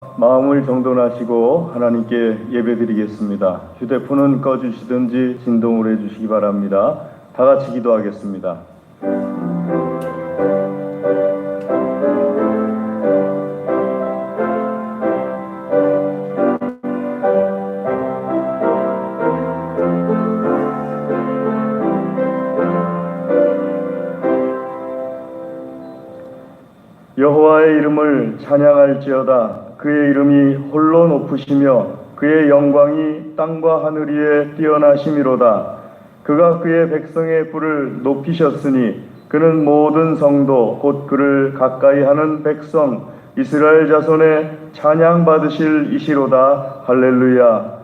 마음을 정돈하시고 하나님께 예배드리겠습니다. 휴대폰은 꺼주시든지 진동을 해주시기 바랍니다. 다 같이 기도하겠습니다. 여호와의 이름을 찬양할지어다. 그의 이름이 홀로 높으시며 그의 영광이 땅과 하늘 위에 뛰어나심이로다. 그가 그의 백성의 뿔을 높이셨으니 그는 모든 성도 곧 그를 가까이 하는 백성 이스라엘 자손의 찬양 받으실 이시로다. 할렐루야.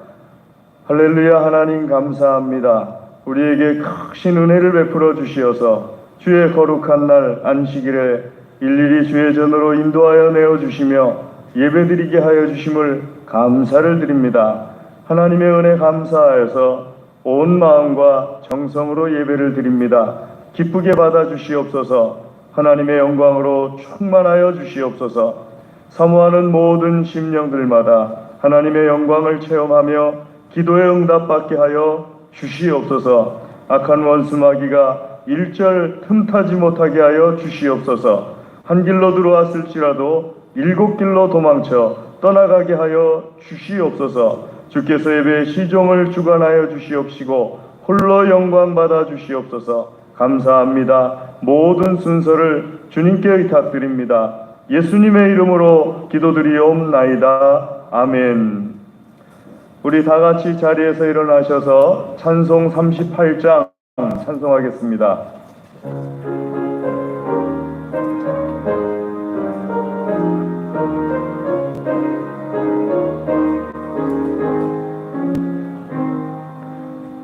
할렐루야. 하나님 감사합니다. 우리에게 크신 은혜를 베풀어 주시어서 주의 거룩한 날 안식일에 일일이 주의 전으로 인도하여 내어주시며 예배드리게 하여 주심을 감사를 드립니다. 하나님의 은혜 감사하여서 온 마음과 정성으로 예배를 드립니다. 기쁘게 받아 주시옵소서. 하나님의 영광으로 충만하여 주시옵소서. 사모하는 모든 심령들마다 하나님의 영광을 체험하며 기도의 응답받게 하여 주시옵소서. 악한 원수 마귀가 일절 틈타지 못하게 하여 주시옵소서. 한 길로 들어왔을지라도 7길로 도망쳐 떠나가게 하여 주시옵소서. 주께서 예배의 시종을 주관하여 주시옵시고 홀로 영광 받아 주시옵소서. 감사합니다. 모든 순서를 주님께 의탁드립니다. 예수님의 이름으로 기도드리옵나이다. 아멘. 우리 다 같이 자리에서 일어나셔서 찬송 38장 찬송하겠습니다.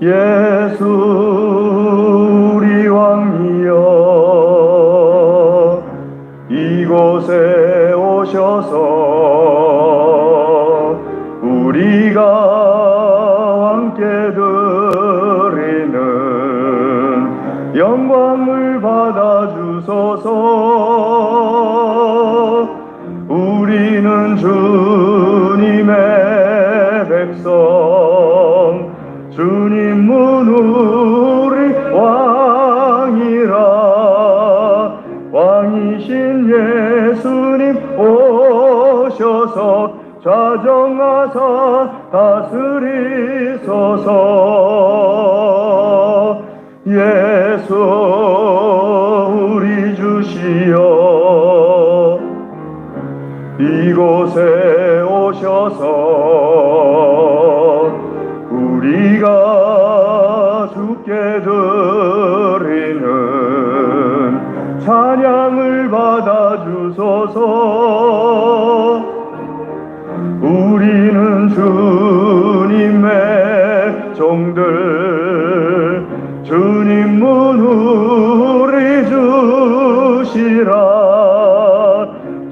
예수 우리 왕이여 이곳에 오셔서 우리가 왕께 드리는 영광을 받아 주소서. 우리는 주님의 백성 주님 문우리 왕이라. 왕이신 예수님 오셔서 좌정하사 다스리소서. 예수 우리 주시여 이곳에 오셔서 우리가 주께 드리는 찬양을 받아 주소서. 우리는 주님의 종들 주님 문우리 주시라.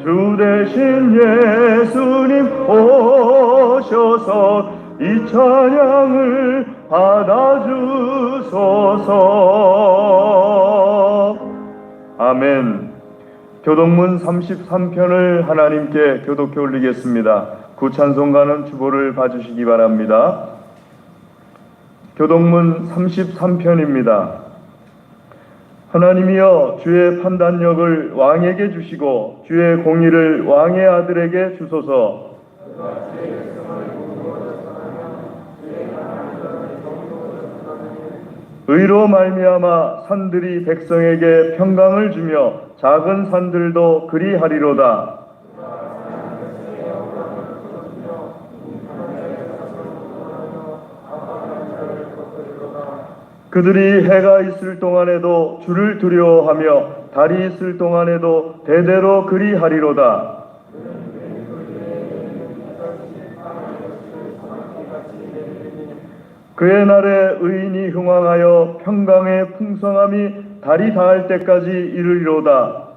주 대신 예수님 오셔서 이 찬양을 받아주소서. 아멘. 교독문 33편을 하나님께 교독해 올리겠습니다. 구찬송가는 주보를 봐주시기 바랍니다. 교독문 33편입니다. 하나님이여 주의 판단력을 왕에게 주시고 주의 공의를 왕의 아들에게 주소서. 의로 말미암아 산들이 백성에게 평강을 주며 작은 산들도 그리하리로다. 그들이 해가 있을 동안에도 주를 두려워하며 달이 있을 동안에도 대대로 그리하리로다. 그의 날에 의인이 흥왕하여 평강의 풍성함이 달이 닿을 때까지 이르리로다.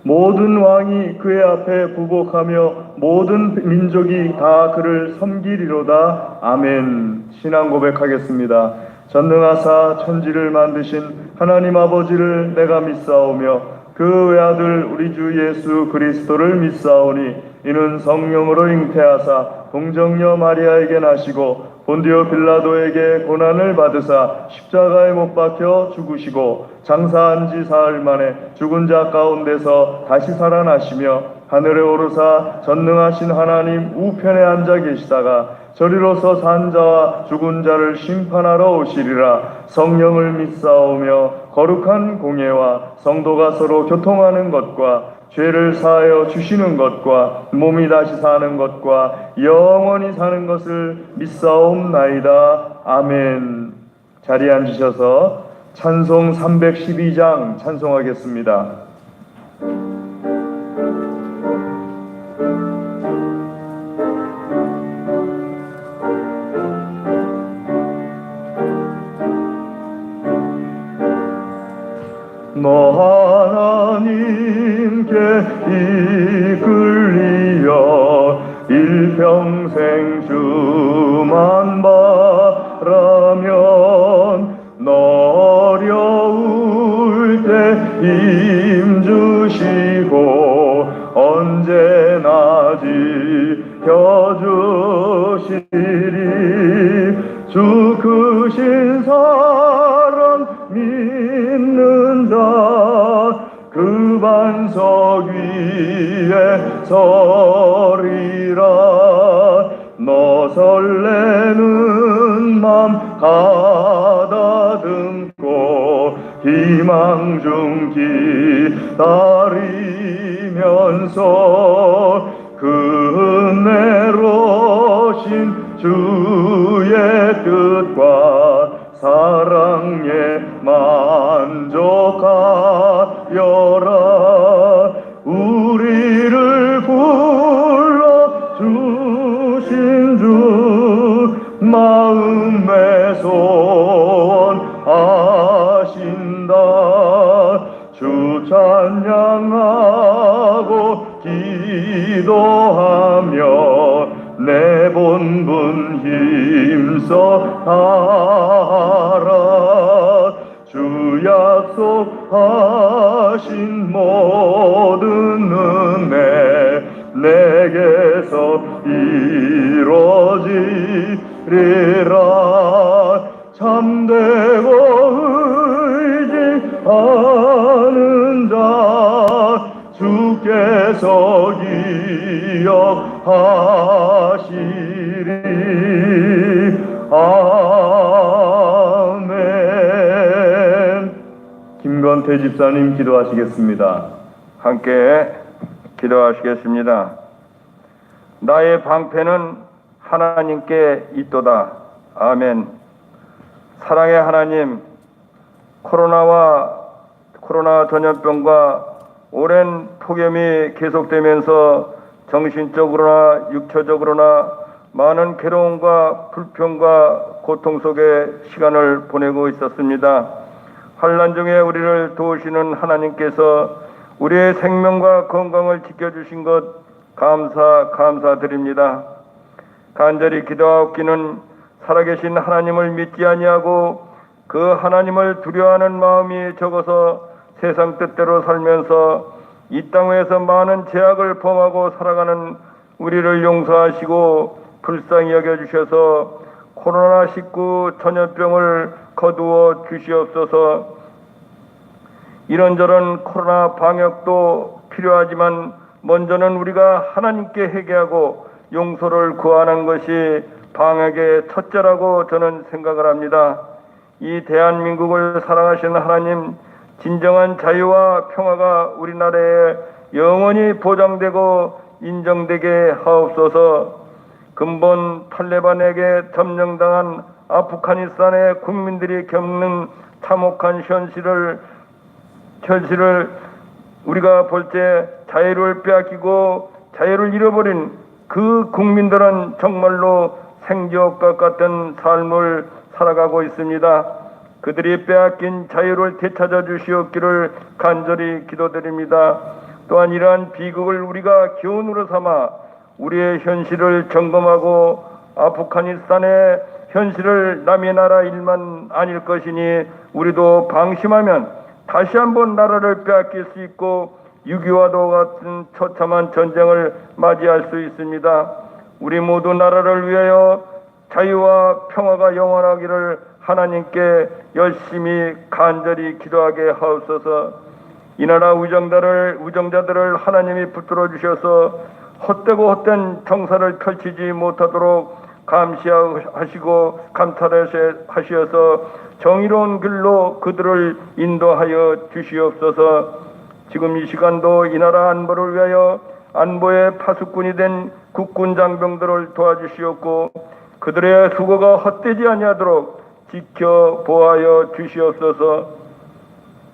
모든 왕이 그의 앞에 부복하며 모든 민족이 다 그를 섬기리로다. 아멘. 신앙 고백하겠습니다. 전능하사 천지를 만드신 하나님 아버지를 내가 믿사오며 그 외아들 우리 주 예수 그리스도를 믿사오니 이는 성령으로 잉태하사 동정녀 마리아에게 나시고 본디오 빌라도에게 고난을 받으사 십자가에 못 박혀 죽으시고 장사한 지 사흘 만에 죽은 자 가운데서 다시 살아나시며 하늘에 오르사 전능하신 하나님 우편에 앉아 계시다가 저리로서 산 자와 죽은 자를 심판하러 오시리라. 성령을 믿사오며 거룩한 공예와 성도가 서로 교통하는 것과 죄를 사하여 주시는 것과 몸이 다시 사는 것과 영원히 사는 것을 믿사옵나이다. 아멘. 자리에 앉으셔서 찬송 312장 찬송하겠습니다. 너 하나님께 이끌리어 일평생 주만 바라면 너 어려울 때 힘주시고 언제나 지켜주시리. 주 크신 사랑 믿는 자 그 반석 위에 서리라. 너 설레는 맘 가다듬고 희망 중 기다리면서 그 은혜로신 주의 뜻과 사랑에 만족하여라. 우리를 불러주신 주 마음에 소원하신다. 주 찬양하고 기도하며 내 본분 힘써 하라. 주 약속하신 모든 은혜 내게서 이루어지리라. 참되고 의지하는 자 주께서 기억하시리. 아멘. 김건태 집사님 기도하시겠습니다. 함께 기도하시겠습니다. 나의 방패는 하나님께 있도다. 아멘. 사랑의 하나님, 코로나 전염병과 오랜 폭염이 계속되면서 정신적으로나 육체적으로나 많은 괴로움과 불평과 고통 속에 시간을 보내고 있었습니다. 환난 중에 우리를 도우시는 하나님께서 우리의 생명과 건강을 지켜주신 것 감사드립니다. 간절히 기도하옵기는 살아계신 하나님을 믿지 아니하고 그 하나님을 두려워하는 마음이 적어서 세상 뜻대로 살면서 이 땅에서 많은 죄악을 범하고 살아가는 우리를 용서하시고 불쌍히 여겨주셔서 코로나19 전염병을 거두어 주시옵소서. 이런저런 코로나 방역도 필요하지만 먼저는 우리가 하나님께 회개하고 용서를 구하는 것이 방역의 첫째라고 저는 생각을 합니다. 이 대한민국을 사랑하시는 하나님, 진정한 자유와 평화가 우리나라에 영원히 보장되고 인정되게 하옵소서. 근본 탈레반에게 점령당한 아프가니스탄의 국민들이 겪는 참혹한 현실을 우리가 볼 때 자유를 빼앗기고 자유를 잃어버린 그 국민들은 정말로 생지옥과 같은 삶을 살아가고 있습니다. 그들이 빼앗긴 자유를 되찾아 주시옵기를 간절히 기도드립니다. 또한 이러한 비극을 우리가 교훈으로 삼아 우리의 현실을 점검하고 아프가니스탄의 현실을 남의 나라 일만 아닐 것이니 우리도 방심하면 다시 한번 나라를 빼앗길 수 있고 6.25와 같은 처참한 전쟁을 맞이할 수 있습니다. 우리 모두 나라를 위하여 자유와 평화가 영원하기를 하나님께 열심히 간절히 기도하게 하옵소서. 이 나라 우정자들을 하나님이 붙들어 주셔서 헛되고 헛된 정사를 펼치지 못하도록 감시하시고 감찰하셔서 정의로운 길로 그들을 인도하여 주시옵소서. 지금 이 시간도 이 나라 안보를 위하여 안보의 파수꾼이 된 국군 장병들을 도와주시옵고 그들의 수고가 헛되지 아니하도록 지켜 보호하여 주시옵소서.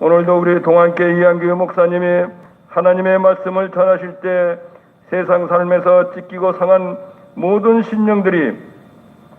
오늘도 우리 동안교회 이한규 목사님이 하나님의 말씀을 전하실 때 세상 삶에서 찢기고 상한 모든 심령들이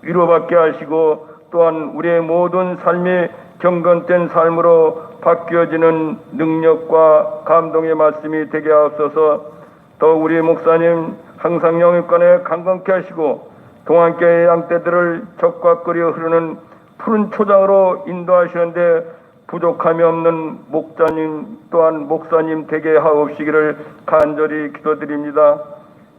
위로받게 하시고 또한 우리의 모든 삶이 경건된 삶으로 바뀌어지는 능력과 감동의 말씀이 되게 하옵소서. 또 우리 목사님 항상 영육간에 강건케 하시고 동안교회 양떼들을 적과 끓여 흐르는 푸른 초장으로 인도하시는데 부족함이 없는 목자님 또한 목사님 되게 하옵시기를 간절히 기도드립니다.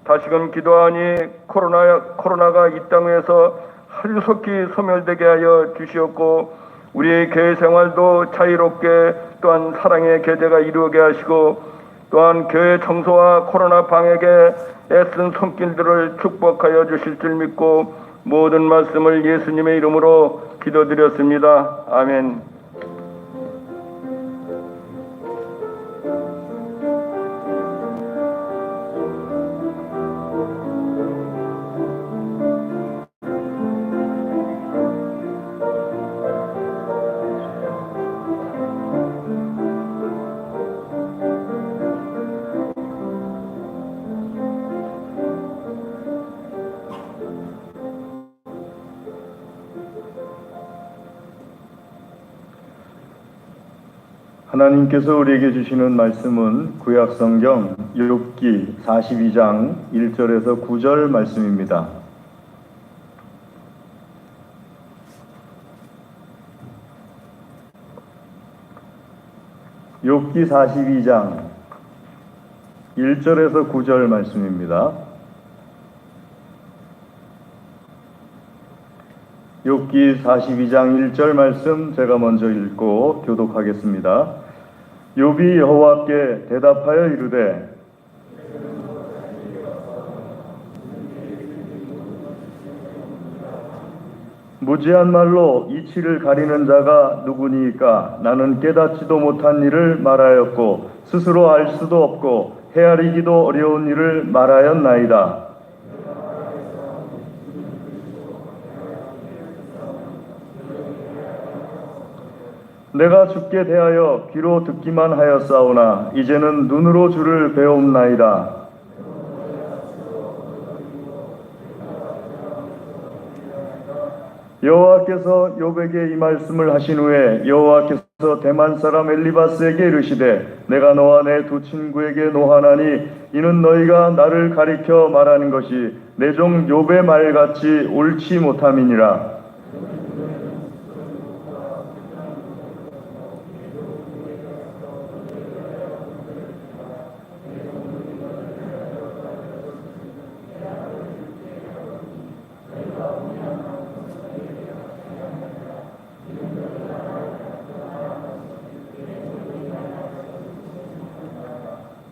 다시금 기도하니 코로나가 이 땅에서 하루속히 소멸되게 하여 주시옵고 우리의 교회 생활도 자유롭게 또한 사랑의 교제가 이루게 하시고 또한 교회 청소와 코로나 방역에 애쓴 손길들을 축복하여 주실 줄 믿고 모든 말씀을 예수님의 이름으로 기도드렸습니다. 아멘. 하나님께서 우리에게 주시는 말씀은 구약성경 욥기 42장 1절에서 9절 말씀입니다. 욥기 42장 1절에서 9절 말씀입니다. 욥기 42장 1절 말씀 제가 먼저 읽고 교독하겠습니다. 욥이 여호와께 대답하여 이르되 무지한 말로 이치를 가리는 자가 누구니이까? 나는 깨닫지도 못한 일을 말하였고 스스로 알 수도 없고 헤아리기도 어려운 일을 말하였나이다. 내가 주께 대하여 귀로 듣기만 하였사오나 이제는 눈으로 주를 배움나이다. 여호와께서 욥에게 이 말씀을 하신 후에 여호와께서 대만 사람 엘리바스에게 이르시되 내가 너와 내 두 친구에게 노하나니 이는 너희가 나를 가리켜 말하는 것이 내 종 욥의 말같이 옳지 못함이니라.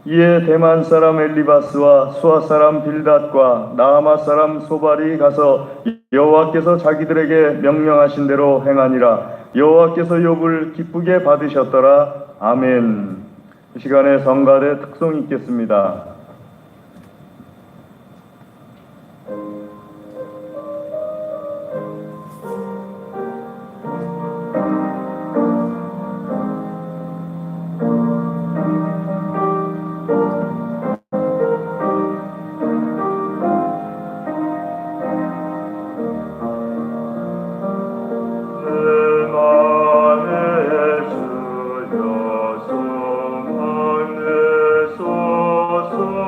이에 대만 사람 엘리바스와 수아 사람 빌닷과 나아마 사람 소발이 가서 여호와께서 자기들에게 명령하신 대로 행하니라. 여호와께서 욥을 기쁘게 받으셨더라. 아멘. 이 시간에 성가대 특송 있겠습니다. 소서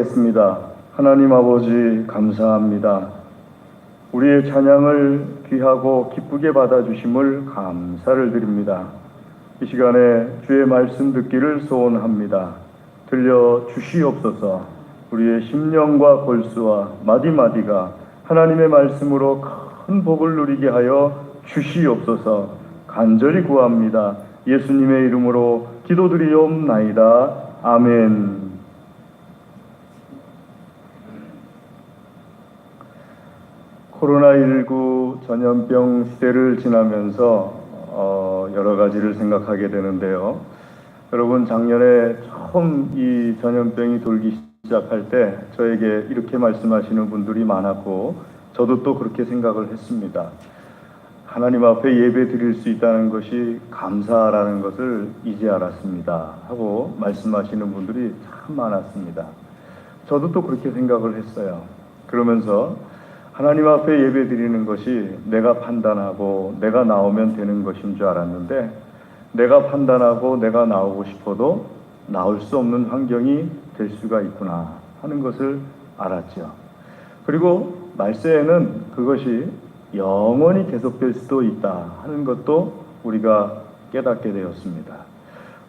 기도하겠습니다. 하나님 아버지 감사합니다. 우리의 찬양을 귀하고 기쁘게 받아주심을 감사를 드립니다. 이 시간에 주의 말씀 듣기를 소원합니다. 들려주시옵소서. 우리의 심령과 골수와 마디마디가 하나님의 말씀으로 큰 복을 누리게 하여 주시옵소서. 간절히 구합니다. 예수님의 이름으로 기도드리옵나이다. 아멘. 코로나19 전염병 시대를 지나면서 여러 가지를 생각하게 되는데요. 여러분, 작년에 처음 이 전염병이 돌기 시작할 때 저에게 이렇게 말씀하시는 분들이 많았고, 저도 또 그렇게 생각을 했습니다. 하나님 앞에 예배 드릴 수 있다는 것이 감사라는 것을 이제 알았습니다 하고 말씀하시는 분들이 참 많았습니다. 저도 또 그렇게 생각을 했어요. 그러면서 하나님 앞에 예배 드리는 것이 내가 판단하고 내가 나오면 되는 것인 줄 알았는데, 내가 판단하고 내가 나오고 싶어도 나올 수 없는 환경이 될 수가 있구나 하는 것을 알았죠. 그리고 말세에는 그것이 영원히 계속될 수도 있다 하는 것도 우리가 깨닫게 되었습니다.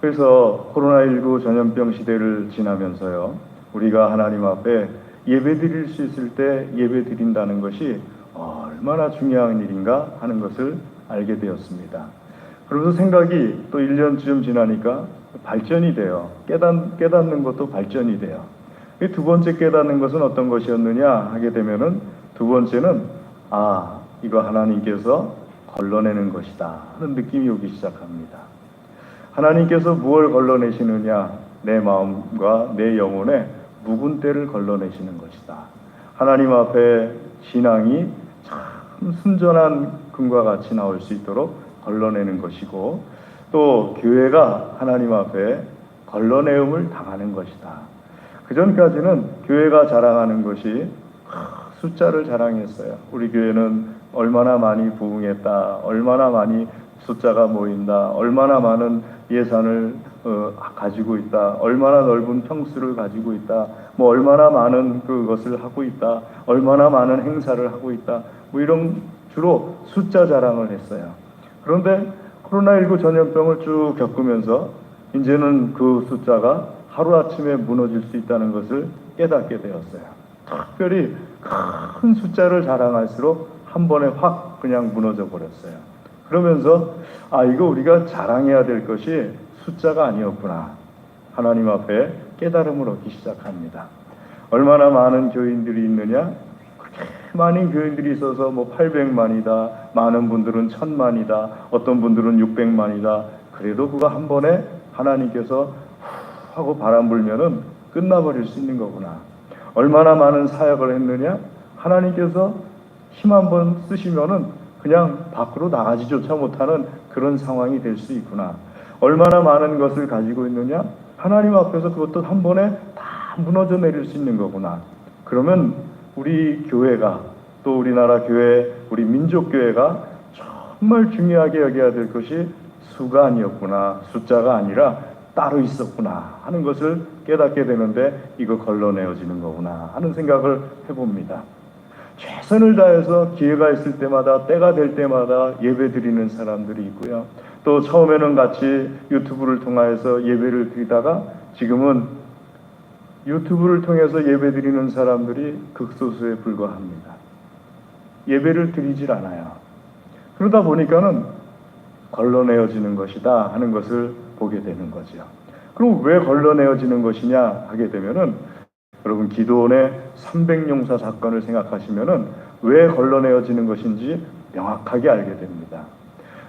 그래서 코로나19 전염병 시대를 지나면서요, 우리가 하나님 앞에 예배 드릴 수 있을 때 예배 드린다는 것이 얼마나 중요한 일인가 하는 것을 알게 되었습니다. 그러면서 생각이 또 1년쯤 지나니까 발전이 돼요. 깨닫는 것도 발전이 돼요. 두 번째 깨닫는 것은 어떤 것이었느냐 하게 되면은, 두 번째는 이거 하나님께서 걸러내는 것이다 하는 느낌이 오기 시작합니다. 하나님께서 무엇을 걸러내시느냐? 내 마음과 내 영혼에 묵은 때를 걸러내시는 것이다. 하나님 앞에 신앙이 참 순전한 금과 같이 나올 수 있도록 걸러내는 것이고, 또 교회가 하나님 앞에 걸러내음을 당하는 것이다. 그전까지는 교회가 자랑하는 것이 숫자를 자랑했어요. 우리 교회는 얼마나 많이 부흥했다, 얼마나 많이 숫자가 모인다, 얼마나 많은 예산을 가지고 있다, 얼마나 넓은 평수를 가지고 있다, 얼마나 많은 그것을 하고 있다, 얼마나 많은 행사를 하고 있다, 이런 주로 숫자 자랑을 했어요. 그런데 코로나19 전염병을 쭉 겪으면서 이제는 그 숫자가 하루아침에 무너질 수 있다는 것을 깨닫게 되었어요. 특별히 큰 숫자를 자랑할수록 한 번에 확 그냥 무너져 버렸어요. 그러면서 이거 우리가 자랑해야 될 것이 숫자가 아니었구나. 하나님 앞에 깨달음을 얻기 시작합니다. 얼마나 많은 교인들이 있느냐? 그렇게 많은 교인들이 있어서 800만이다. 많은 분들은 1000만이다. 어떤 분들은 600만이다. 그래도 그거 한 번에 하나님께서 하고 바람 불면은 끝나버릴 수 있는 거구나. 얼마나 많은 사역을 했느냐? 하나님께서 힘 한번 쓰시면은 그냥 밖으로 나가지조차 못하는 그런 상황이 될 수 있구나. 얼마나 많은 것을 가지고 있느냐? 하나님 앞에서 그것도 한 번에 다 무너져 내릴 수 있는 거구나. 그러면 우리 교회가, 또 우리나라 교회, 우리 민족교회가 정말 중요하게 여겨야 될 것이 수가 아니었구나, 숫자가 아니라 따로 있었구나 하는 것을 깨닫게 되는데, 이거 걸러내어지는 거구나 하는 생각을 해봅니다. 최선을 다해서 기회가 있을 때마다, 때가 될 때마다 예배 드리는 사람들이 있고요. 또 처음에는 같이 유튜브를 통해서 예배를 드리다가 지금은 유튜브를 통해서 예배 드리는 사람들이 극소수에 불과합니다. 예배를 드리질 않아요. 그러다 보니까는 걸러내어지는 것이다 하는 것을 보게 되는 거죠. 그럼 왜 걸러내어지는 것이냐 하게 되면은, 여러분 기드온의 300용사 사건을 생각하시면은 왜 걸러내어지는 것인지 명확하게 알게 됩니다.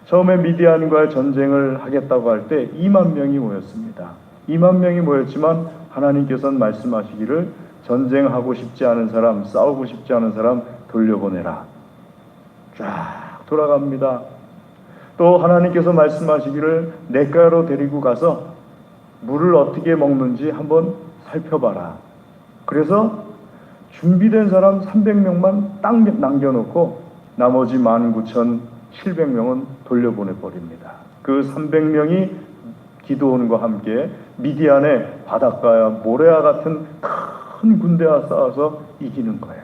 처음에 미디안과의 전쟁을 하겠다고 할 때 2만 명이 모였습니다. 2만 명이 모였지만 하나님께서는 말씀하시기를 전쟁하고 싶지 않은 사람, 싸우고 싶지 않은 사람 돌려보내라. 쫙 돌아갑니다. 또 하나님께서 말씀하시기를 냇가로 데리고 가서 물을 어떻게 먹는지 한번 살펴봐라. 그래서 준비된 사람 300명만 딱 남겨놓고 나머지 19,700명은 돌려보내버립니다. 그 300명이 기드온과 함께 미디안의 바닷가와 모래와 같은 큰 군대와 싸워서 이기는 거예요.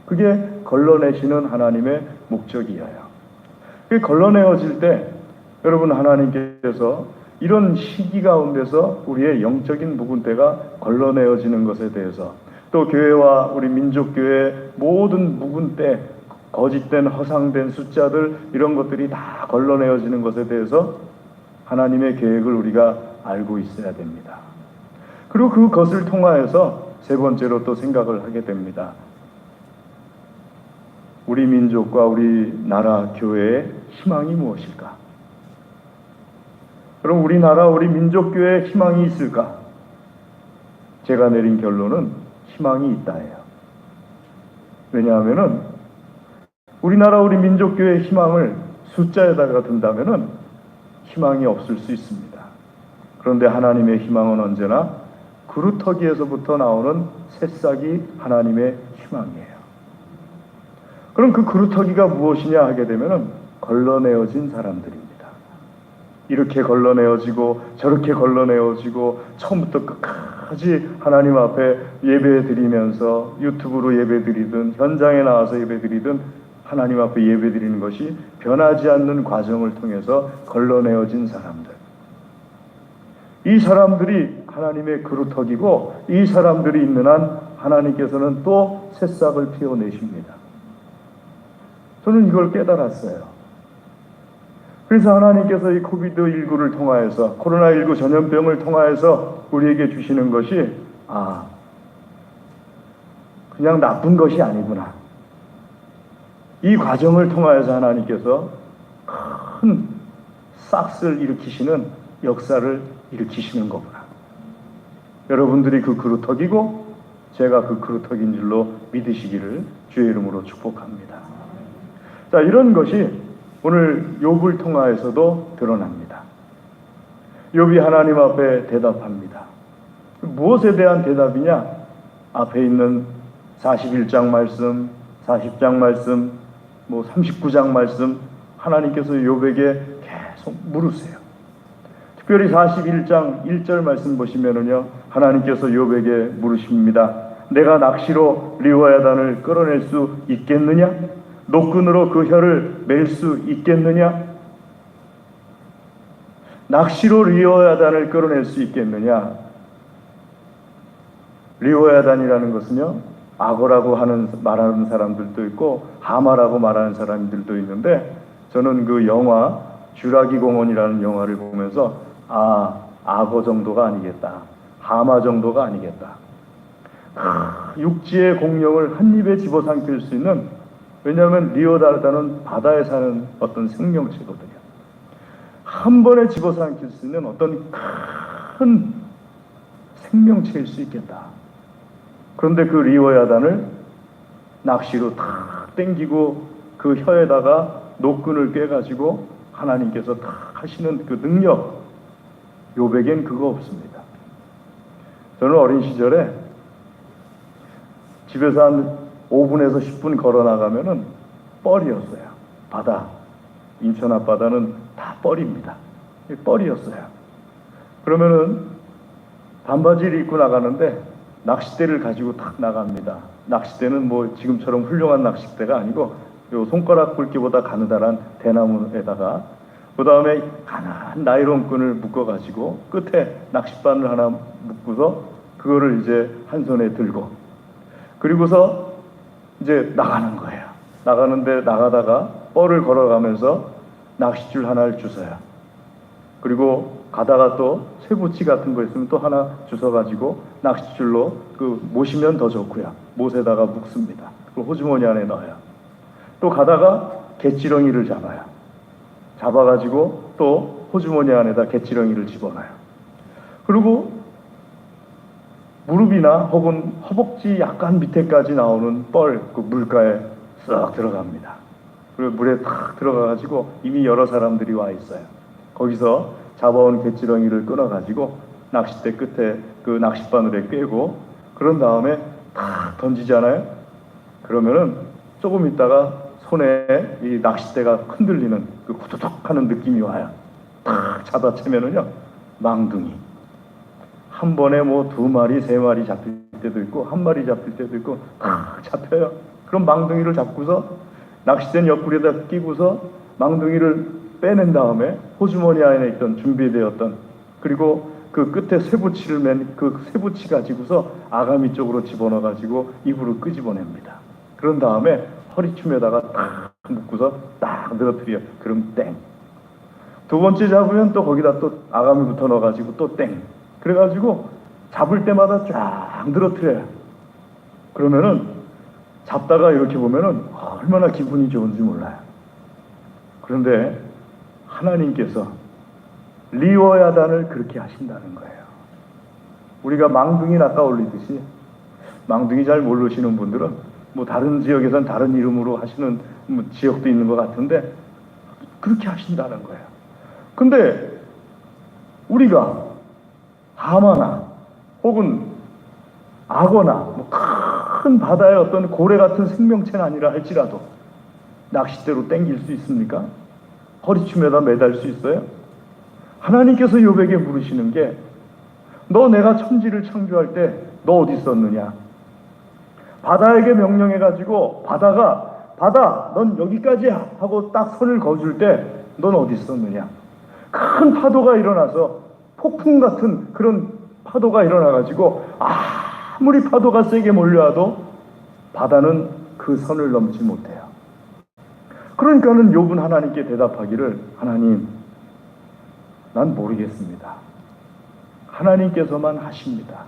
그게 걸러내시는 하나님의 목적이에요. 그게 걸러내어질 때 여러분, 하나님께서 이런 시기 가운데서 우리의 영적인 묵은때가 걸러내어지는 것에 대해서, 또 교회와 우리 민족교회의 모든 묵은때, 거짓된 허상된 숫자들, 이런 것들이 다 걸러내어지는 것에 대해서 하나님의 계획을 우리가 알고 있어야 됩니다. 그리고 그것을 통하여서 세 번째로 또 생각을 하게 됩니다. 우리 민족과 우리 나라 교회의 희망이 무엇일까? 그럼 우리나라 우리 민족교회에 희망이 있을까? 제가 내린 결론은 희망이 있다예요. 왜냐하면은 우리나라 우리 민족교회의 희망을 숫자에다가 둔다면은 희망이 없을 수 있습니다. 그런데 하나님의 희망은 언제나 그루터기에서부터 나오는 새싹이 하나님의 희망이에요. 그럼 그 그루터기가 무엇이냐 하게 되면은 걸러내어진 사람들입니다. 이렇게 걸러내어지고 저렇게 걸러내어지고 처음부터 끝까지 하나님 앞에 예배드리면서 유튜브로 예배드리든 현장에 나와서 예배드리든 하나님 앞에 예배드리는 것이 변하지 않는 과정을 통해서 걸러내어진 사람들. 이 사람들이 하나님의 그루터기고, 이 사람들이 있는 한 하나님께서는 또 새싹을 피워내십니다. 저는 이걸 깨달았어요. 그래서 하나님께서 이 코비드19를 통하여서, 코로나19 전염병을 통하여서 우리에게 주시는 것이, 그냥 나쁜 것이 아니구나. 이 과정을 통하여서 하나님께서 큰 싹스를 일으키시는 역사를 일으키시는 거구나. 여러분들이 그 그루터기고 제가 그 그루터기인 줄로 믿으시기를 주의 이름으로 축복합니다. 자, 이런 것이 오늘 욥을 통하여서도 드러납니다. 욥이 하나님 앞에 대답합니다. 무엇에 대한 대답이냐? 앞에 있는 41장 말씀, 40장 말씀, 39장 말씀, 하나님께서 욥에게 계속 물으세요. 특별히 41장 1절 말씀 보시면은요, 하나님께서 욥에게 물으십니다. 내가 낚시로 리워야단을 끌어낼 수 있겠느냐? 노끈으로 그 혀를 맬 수 있겠느냐? 낚시로 리워야단을 끌어낼 수 있겠느냐? 리워야단이라는 것은요, 악어라고 말하는 사람들도 있고 하마라고 말하는 사람들도 있는데, 저는 그 영화 쥬라기 공원이라는 영화를 보면서 악어 정도가 아니겠다, 하마 정도가 아니겠다. 육지의 공룡을 한 입에 집어삼킬 수 있는, 왜냐하면 리오다르다는 바다에 사는 어떤 생명체거든요. 한 번에 집어삼킬 수 있는 어떤 큰 생명체일 수 있겠다. 그런데 그 리워야단을 낚시로 탁 땡기고 그 혀에다가 노끈을 꿰가지고 하나님께서 탁 하시는 그 능력, 욥에겐 그거 없습니다. 저는 어린 시절에 집에서 한 5분에서 10분 걸어 나가면은 뻘이었어요. 바다, 인천 앞바다는 다 뻘입니다. 뻘이었어요. 그러면은 반바지를 입고 나가는데 낚싯대를 가지고 탁 나갑니다. 낚싯대는 지금처럼 훌륭한 낚싯대가 아니고 요 손가락 굵기보다 가느다란 대나무에다가, 그 다음에 가난한 나이론 끈을 묶어가지고 끝에 낚싯바늘 하나 묶고서 그거를 이제 한 손에 들고, 그리고서 이제 나가는 거예요. 나가는데 나가다가 뻘을 걸어가면서 낚싯줄 하나를 주워요. 그리고 가다가 또 쇠붙이 같은 거 있으면 또 하나 주워가지고 낚싯줄로 모시면 더 좋고요. 못에다가 묶습니다. 그리고 호주머니 안에 넣어요. 또 가다가 갯지렁이를 잡아요. 잡아가지고 또 호주머니 안에다 갯지렁이를 집어넣어요. 그리고 무릎이나 혹은 허벅지 약간 밑에까지 나오는 뻘, 그 물가에 쓱 들어갑니다. 그리고 물에 탁 들어가가지고 이미 여러 사람들이 와 있어요. 거기서 잡아온 갯지렁이를 끊어가지고 낚싯대 끝에 그 낚싯바늘에 꿰고, 그런 다음에 탁 던지잖아요. 그러면은 조금 있다가 손에 이 낚싯대가 흔들리는 그 후두둑 하는 느낌이 와요. 탁 잡아채면은요, 망둥이. 한 번에 2마리, 3마리 잡힐 때도 있고 한 마리 잡힐 때도 있고 다 잡혀요. 그럼 망둥이를 잡고서 낚싯대는 옆구리에다 끼고서 망둥이를 빼낸 다음에 호주머니 안에 있던 준비되었던, 그리고 그 끝에 쇠붙이를 맨 그 쇠붙이 가지고서 아가미 쪽으로 집어넣어 가지고 입으로 끄집어냅니다. 그런 다음에 허리춤에다가 딱 묶고서 딱 늘어뜨려. 그럼 땡. 두 번째 잡으면 또 거기다 또 아가미부터 넣어가지고 또 땡. 그래가지고 잡을 때마다 쫙 늘어뜨려요. 그러면은 잡다가 이렇게 보면은 얼마나 기분이 좋은지 몰라요. 그런데 하나님께서 리워야단을 그렇게 하신다는 거예요. 우리가 망둥이 낚아 올리듯이, 망둥이 잘 모르시는 분들은 뭐 다른 지역에선 다른 이름으로 하시는 뭐 지역도 있는 것 같은데 그렇게 하신다는 거예요. 근데 우리가 하마나 혹은 악어나 뭐 큰 바다의 어떤 고래 같은 생명체는 아니라 할지라도 낚싯대로 땡길 수 있습니까? 허리춤에다 매달 수 있어요? 하나님께서 욥에게 물으시는 게, 너 내가 천지를 창조할 때 너 어디 있었느냐? 바다에게 명령해가지고 바다 넌 여기까지야 하고 딱 선을 그어줄 때 넌 어디 있었느냐? 큰 파도가 일어나서 폭풍 같은 그런 파도가 일어나가지고 아무리 파도가 세게 몰려와도 바다는 그 선을 넘지 못해요. 그러니까는 욥은 하나님께 대답하기를, 하나님, 난 모르겠습니다. 하나님께서만 하십니다.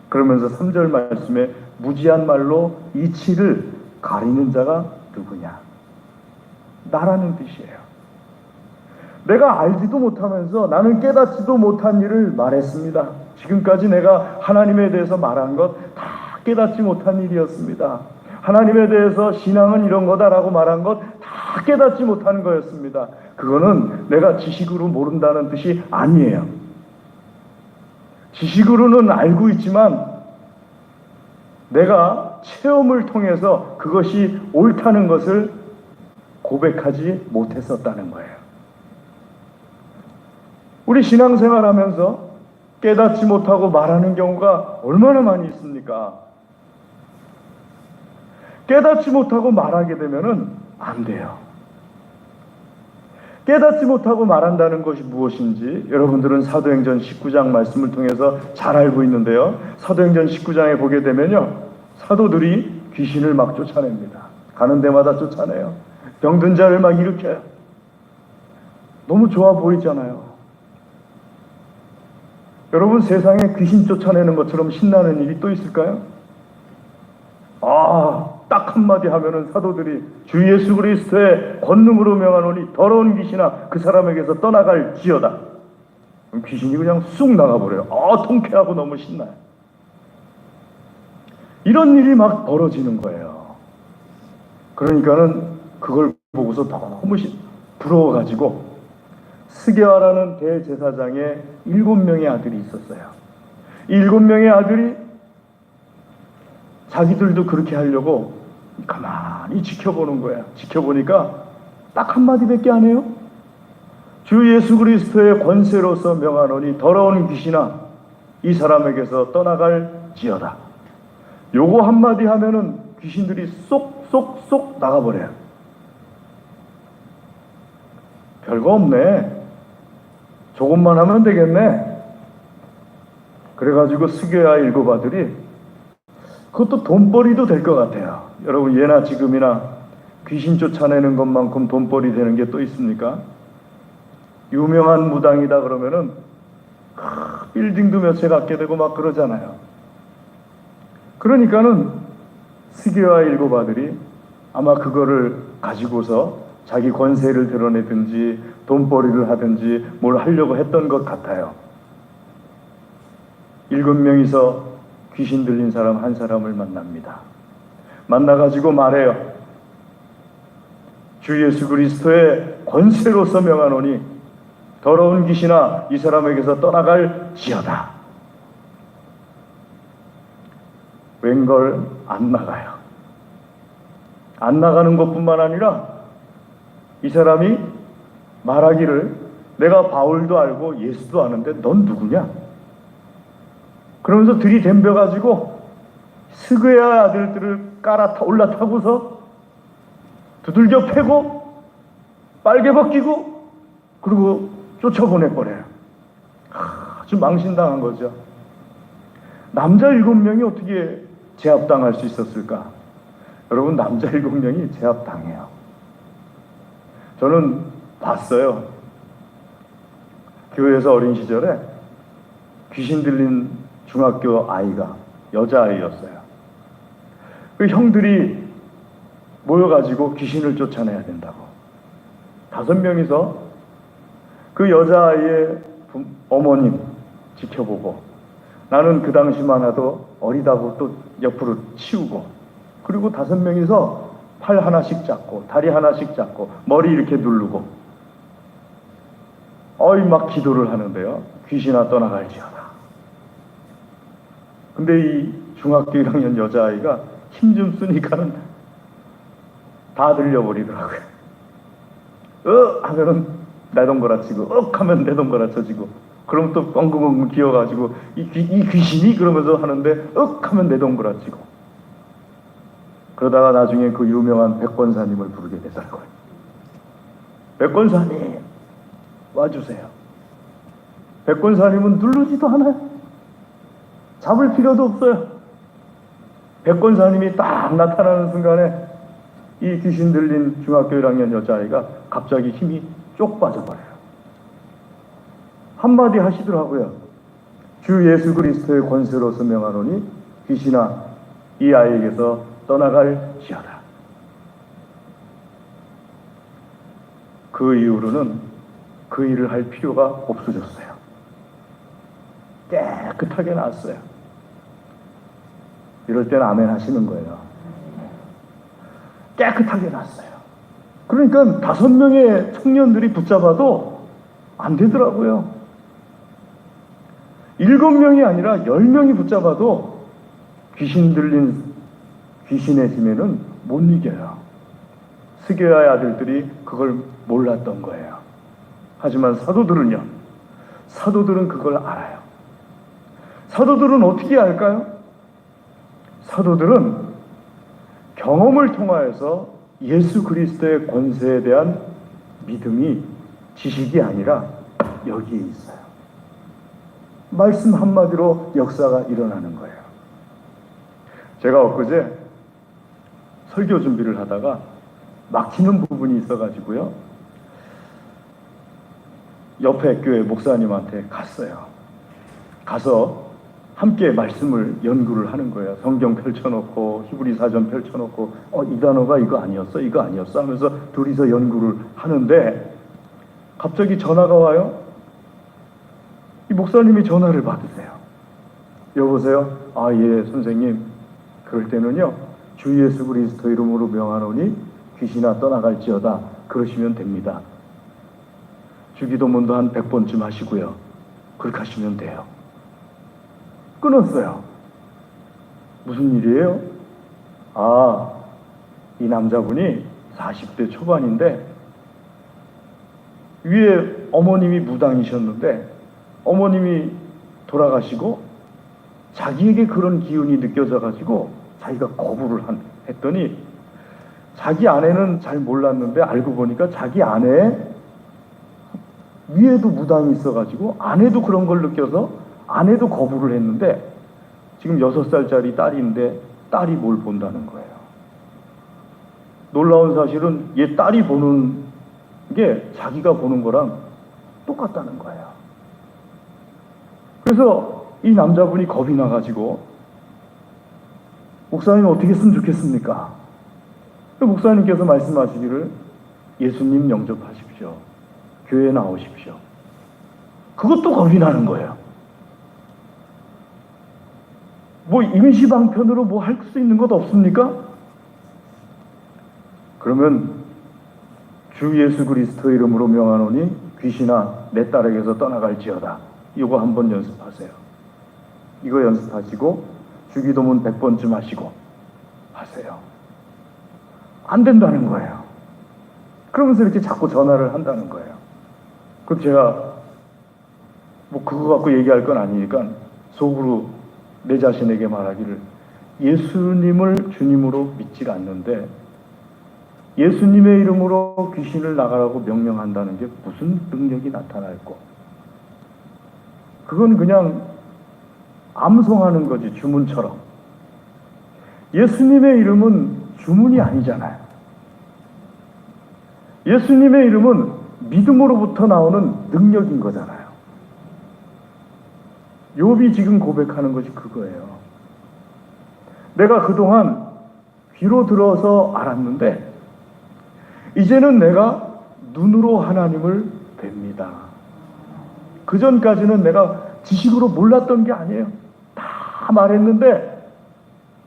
그러면서 3절 말씀에 무지한 말로 이치를 가리는 자가 누구냐? 나라는 뜻이에요. 내가 알지도 못하면서 나는 깨닫지도 못한 일을 말했습니다. 지금까지 내가 하나님에 대해서 말한 것 다 깨닫지 못한 일이었습니다. 하나님에 대해서 신앙은 이런 거다라고 말한 것 다 깨닫지 못하는 거였습니다. 그거는 내가 지식으로 모른다는 뜻이 아니에요. 지식으로는 알고 있지만 내가 체험을 통해서 그것이 옳다는 것을 고백하지 못했었다는 거예요. 우리 신앙생활 하면서 깨닫지 못하고 말하는 경우가 얼마나 많이 있습니까? 깨닫지 못하고 말하게 되면은 안 돼요. 깨닫지 못하고 말한다는 것이 무엇인지 여러분들은 사도행전 19장 말씀을 통해서 잘 알고 있는데요. 사도행전 19장에 보게 되면요, 사도들이 귀신을 막 쫓아냅니다. 가는 데마다 쫓아내요. 병든 자를 막 일으켜요. 너무 좋아 보이잖아요. 여러분, 세상에 귀신 쫓아내는 것처럼 신나는 일이 또 있을까요? 딱 한마디 하면은 사도들이 주 예수 그리스도의 권능으로 명하노니 더러운 귀신아 그 사람에게서 떠나갈지어다. 그럼 귀신이 그냥 쑥 나가버려요. 통쾌하고 너무 신나요. 이런 일이 막 벌어지는 거예요. 그러니까는 그걸 보고서 너무 부러워가지고 스게와라는 대제사장의 7명의 아들이 있었어요. 7명의 아들이 자기들도 그렇게 하려고 가만히 지켜보는 거야. 지켜보니까 딱 한마디밖에 안 해요. 주 예수 그리스도의 권세로서 명하노니 더러운 귀신아 이 사람에게서 떠나갈지어다. 요거 한마디 하면은 귀신들이 쏙 나가버려요. 별거 없네. 조금만 하면 되겠네. 그래가지고 스게야 7 아들이, 그것도 돈벌이도 될 것 같아요. 여러분, 예나 지금이나 귀신 쫓아내는 것만큼 돈벌이 되는 게 또 있습니까? 유명한 무당이다 그러면은 빌딩도 몇 채 갖게 되고 막 그러잖아요. 그러니까는 스게와 7 아들이 아마 그거를 가지고서 자기 권세를 드러내든지 돈벌이를 하든지 뭘 하려고 했던 것 같아요. 7명이서 귀신 들린 사람 한 사람을 만납니다. 만나가지고 말해요. 주 예수 그리스도의 권세로서 명하노니 더러운 귀신아 이 사람에게서 떠나갈지어다. 웬걸 안 나가요. 안 나가는 것뿐만 아니라 이 사람이 말하기를, 내가 바울도 알고 예수도 아는데 넌 누구냐? 그러면서 들이댐벼가지고 스그야 아들들을 올라타고서 두들겨 패고 빨개 벗기고 그리고 쫓아보내버려요. 아주 망신당한 거죠. 남자 7명이 어떻게 제압당할 수 있었을까? 여러분, 남자 7명이 제압당해요. 저는 봤어요. 교회에서 어린 시절에 귀신 들린 중학교 아이가 여자아이였어요. 그 형들이 모여가지고 귀신을 쫓아내야 된다고 5명이서 그 여자아이의 어머님 지켜보고, 나는 그 당시만 해도 어리다고 또 옆으로 치우고, 그리고 5명이서 팔 하나씩 잡고 다리 하나씩 잡고 머리 이렇게 누르고 막 기도를 하는데요. 귀신아 떠나갈지어다. 근데 이 중학교 1학년 여자아이가 힘 좀 쓰니까는 다 들려버리더라고요. 하면은 내동거라치고, 하면 내동거라쳐지고, 그럼 또 엉금엉금 기어가지고 이 귀신이 그러면서 하는데 하면 내동거라치고, 그러다가 나중에 그 유명한 백권사님을 부르게 되더라고요. 백권사님 와주세요. 백권사님은 누르지도 않아요. 잡을 필요도 없어요. 백권사님이 딱 나타나는 순간에 이 귀신 들린 중학교 1학년 여자아이가 갑자기 힘이 쪽 빠져버려요. 한마디 하시더라고요. 주 예수 그리스도의 권세로서 명하노니 귀신아 이 아이에게서 떠나갈지어다. 그 이후로는 그 일을 할 필요가 없어졌어요. 깨끗하게 나았어요. 이럴 때는 아멘 하시는 거예요. 깨끗하게 났어요. 그러니까 5명의 청년들이 붙잡아도 안 되더라고요. 7명이 아니라 10명이 붙잡아도 귀신 들린 귀신의 힘에는 못 이겨요. 스게야의 아들들이 그걸 몰랐던 거예요. 하지만 사도들은요, 사도들은 그걸 알아요. 사도들은 어떻게 알까요? 사도들은 경험을 통하여서 예수 그리스도의 권세에 대한 믿음이 지식이 아니라 여기에 있어요. 말씀 한마디로 역사가 일어나는 거예요. 제가 엊그제 설교 준비를 하다가 막히는 부분이 있어가지고요, 옆에 교회 목사님한테 갔어요. 가서 함께 말씀을 연구를 하는 거예요. 성경 펼쳐놓고 히브리 사전 펼쳐놓고 이 단어가 이거 아니었어? 이거 아니었어? 하면서 둘이서 연구를 하는데 갑자기 전화가 와요. 이 목사님이 전화를 받으세요. 여보세요? 예 선생님, 그럴 때는요 주 예수 그리스도 이름으로 명하노니 귀신아 떠나갈지어다 그러시면 됩니다. 주기도문도 한 100번쯤 하시고요. 그렇게 하시면 돼요. 끊었어요. 무슨 일이에요? 이 남자분이 40대 초반인데 위에 어머님이 무당이셨는데 어머님이 돌아가시고 자기에게 그런 기운이 느껴져 가지고 자기가 거부를 했더니 자기 아내는 잘 몰랐는데 알고 보니까 자기 아내 위에도 무당이 있어 가지고 아내도 그런 걸 느껴서 아내도 거부를 했는데 지금 6살짜리 딸인데 딸이 뭘 본다는 거예요. 놀라운 사실은 얘 딸이 보는 게 자기가 보는 거랑 똑같다는 거예요. 그래서 이 남자분이 겁이 나가지고 목사님 어떻게 했으면 좋겠습니까? 목사님께서 말씀하시기를 예수님 영접하십시오. 교회에 나오십시오. 그것도 겁이 나는 거예요. 뭐 임시방편으로 뭐 할 수 있는 것 없습니까? 그러면 주 예수 그리스도 이름으로 명하노니 귀신아 내 딸에게서 떠나갈지어다. 이거 한번 연습하세요. 이거 연습하시고 주기도문 100번쯤 하시고 하세요. 안 된다는 거예요. 그러면서 이렇게 자꾸 전화를 한다는 거예요. 그럼 제가 뭐 그거 갖고 얘기할 건 아니니까 속으로 내 자신에게 말하기를 예수님을 주님으로 믿지 않는데 예수님의 이름으로 귀신을 나가라고 명령한다는 게 무슨 능력이 나타날고, 그건 그냥 암송하는 거지, 주문처럼. 예수님의 이름은 주문이 아니잖아요. 예수님의 이름은 믿음으로부터 나오는 능력인 거잖아요. 욥이 지금 고백하는 것이 그거예요. 내가 그동안 귀로 들어서 알았는데 이제는 내가 눈으로 하나님을 뵙니다. 그전까지는 내가 지식으로 몰랐던 게 아니에요. 다 말했는데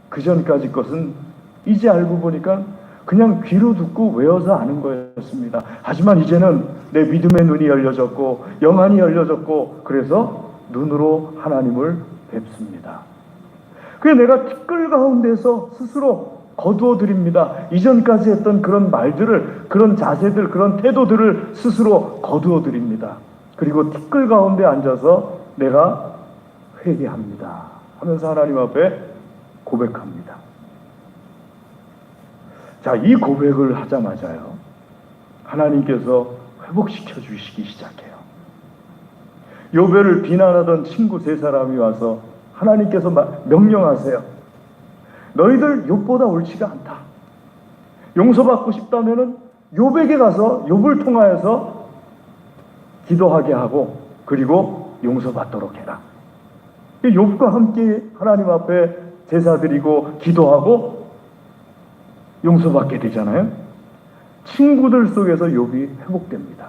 그전까지 것은 이제 알고 보니까 그냥 귀로 듣고 외워서 아는 거였습니다. 하지만 이제는 내 믿음의 눈이 열려졌고 영안이 열려졌고 그래서 눈으로 하나님을 뵙습니다. 그래서 내가 티끌 가운데서 스스로 거두어 드립니다. 이전까지 했던 그런 말들을, 그런 자세들, 그런 태도들을 스스로 거두어 드립니다. 그리고 티끌 가운데 앉아서 내가 회개합니다 하면서 하나님 앞에 고백합니다. 자, 이 고백을 하자마자요, 하나님께서 회복시켜 주시기 시작해요. 욥을 비난하던 친구 세 사람이 와서 하나님께서 명령하세요. 너희들 욥보다 옳지가 않다. 용서받고 싶다면은 욥에게 가서 욥을 통하여서 기도하게 하고 그리고 용서받도록 해라. 욥과 함께 하나님 앞에 제사드리고 기도하고 용서받게 되잖아요. 친구들 속에서 욥이 회복됩니다.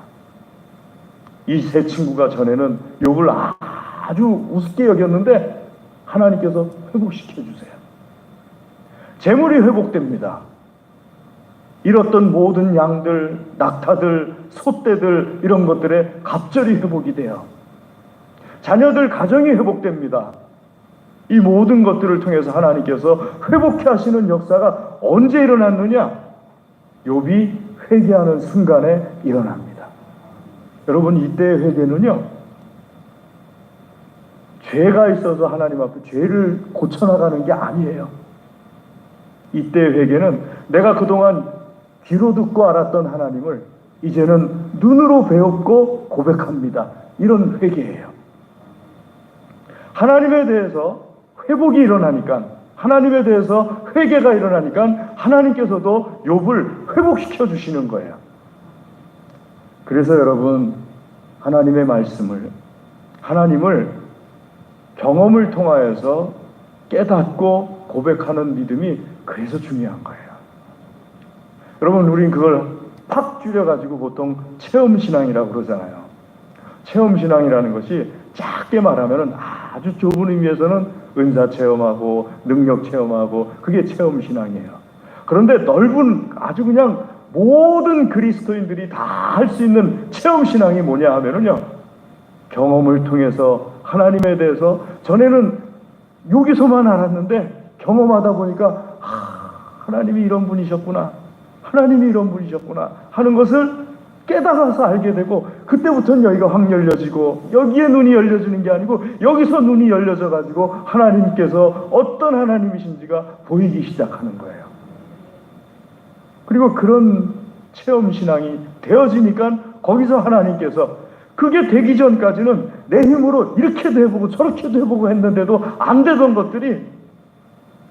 이 세 친구가 전에는 욥을 아주 우습게 여겼는데 하나님께서 회복시켜 주세요. 재물이 회복됩니다. 잃었던 모든 양들, 낙타들, 소떼들 이런 것들의 갑절이 회복이 돼요. 자녀들 가정이 회복됩니다. 이 모든 것들을 통해서 하나님께서 회복해 하시는 역사가 언제 일어났느냐? 욥이 회개하는 순간에 일어납니다. 여러분, 이때의 회개는요, 죄가 있어서 하나님 앞에 죄를 고쳐나가는 게 아니에요. 이때의 회개는 내가 그동안 귀로 듣고 알았던 하나님을 이제는 눈으로 배웠고 고백합니다. 이런 회개예요. 하나님에 대해서 회복이 일어나니까, 하나님에 대해서 회개가 일어나니까 하나님께서도 욥을 회복시켜 주시는 거예요. 그래서 여러분, 하나님의 말씀을, 하나님을 경험을 통하여서 깨닫고 고백하는 믿음이 그래서 중요한 거예요. 여러분, 우린 그걸 팍 줄여가지고 보통 체험신앙이라고 그러잖아요. 체험신앙이라는 것이 작게 말하면 아주 좁은 의미에서는 은사 체험하고 능력 체험하고 그게 체험신앙이에요. 그런데 넓은 아주 그냥 모든 그리스도인들이 다 할 수 있는 체험신앙이 뭐냐 하면은요, 경험을 통해서 하나님에 대해서 전에는 여기서만 알았는데 경험하다 보니까 하나님이 이런 분이셨구나, 하나님이 이런 분이셨구나 하는 것을 깨달아서 알게 되고, 그때부터는 여기가 확 열려지고 여기에 눈이 열려지는 게 아니고 여기서 눈이 열려져 가지고 하나님께서 어떤 하나님이신지가 보이기 시작하는 거예요. 그리고 그런 체험신앙이 되어지니까 거기서 하나님께서, 그게 되기 전까지는 내 힘으로 이렇게도 해보고 저렇게도 해보고 했는데도 안 되던 것들이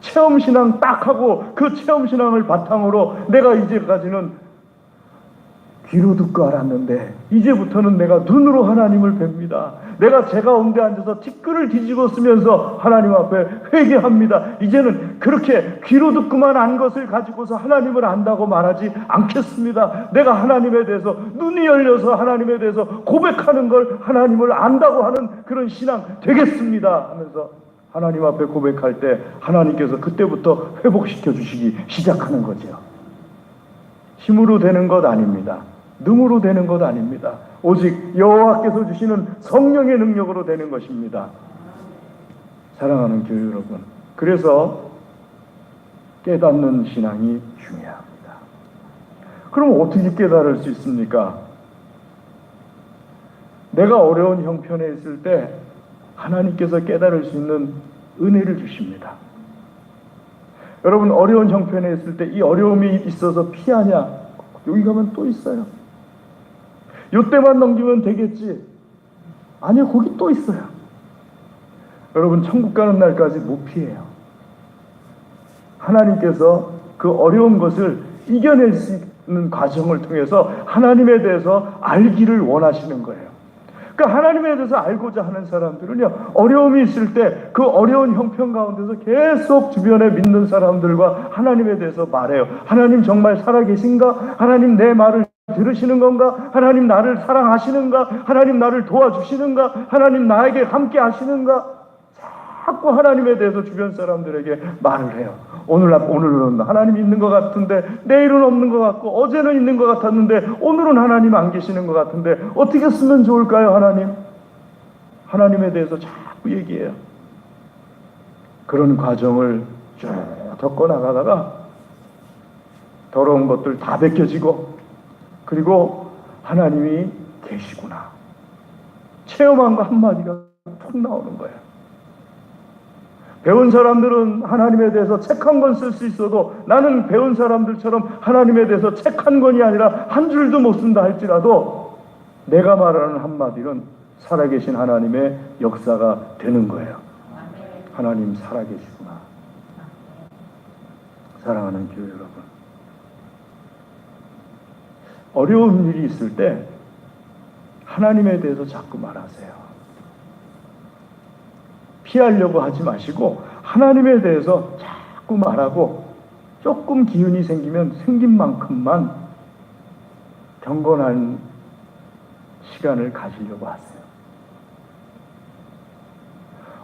체험신앙 딱 하고 그 체험신앙을 바탕으로 내가 이제까지는 귀로 듣고 알았는데 이제부터는 내가 눈으로 하나님을 뵙니다. 내가 제 가운데 앉아서 티끌을 뒤집어 쓰면서 하나님 앞에 회개합니다. 이제는 그렇게 귀로 듣고만 안 것을 가지고서 하나님을 안다고 말하지 않겠습니다. 내가 하나님에 대해서 눈이 열려서 하나님에 대해서 고백하는 걸 하나님을 안다고 하는 그런 신앙 되겠습니다 하면서 하나님 앞에 고백할 때 하나님께서 그때부터 회복시켜 주시기 시작하는 거죠. 힘으로 되는 것 아닙니다. 능으로 되는 것 아닙니다. 오직 여호와께서 주시는 성령의 능력으로 되는 것입니다. 사랑하는 교회 여러분, 그래서 깨닫는 신앙이 중요합니다. 그럼 어떻게 깨달을 수 있습니까? 내가 어려운 형편에 있을 때 하나님께서 깨달을 수 있는 은혜를 주십니다. 여러분 어려운 형편에 있을 때 이 어려움이 있어서 피하냐? 여기 가면 또 있어요. 요때만 넘기면 되겠지. 아니요, 거기 또 있어요. 여러분 천국 가는 날까지 못 피해요. 하나님께서 그 어려운 것을 이겨낼 수 있는 과정을 통해서 하나님에 대해서 알기를 원하시는 거예요. 그러니까 하나님에 대해서 알고자 하는 사람들은요, 어려움이 있을 때 그 어려운 형편 가운데서 계속 주변에 믿는 사람들과 하나님에 대해서 말해요. 하나님 정말 살아계신가? 하나님 내 말을 들으시는 건가? 하나님 나를 사랑하시는가? 하나님 나를 도와주시는가? 하나님 나에게 함께 하시는가? 자꾸 하나님에 대해서 주변 사람들에게 말을 해요. 오늘은 하나님 있는 것 같은데 내일은 없는 것 같고, 어제는 있는 것 같았는데 오늘은 하나님 안 계시는 것 같은데 어떻게 쓰면 좋을까요? 하나님에 대해서 자꾸 얘기해요. 그런 과정을 쭉 겪어 나가다가 더러운 것들 다 벗겨지고, 그리고 하나님이 계시구나 체험한 거 한마디가 툭 나오는 거예요. 배운 사람들은 하나님에 대해서 책 한 권 쓸 수 있어도 나는 배운 사람들처럼 하나님에 대해서 책 한 권이 아니라 한 줄도 못 쓴다 할지라도 내가 말하는 한마디는 살아계신 하나님의 역사가 되는 거예요. 하나님 살아계시구나. 사랑하는 교회 여러분, 어려운 일이 있을 때 하나님에 대해서 자꾸 말하세요. 피하려고 하지 마시고 하나님에 대해서 자꾸 말하고, 조금 기운이 생기면 생긴 만큼만 경건한 시간을 가지려고 하세요.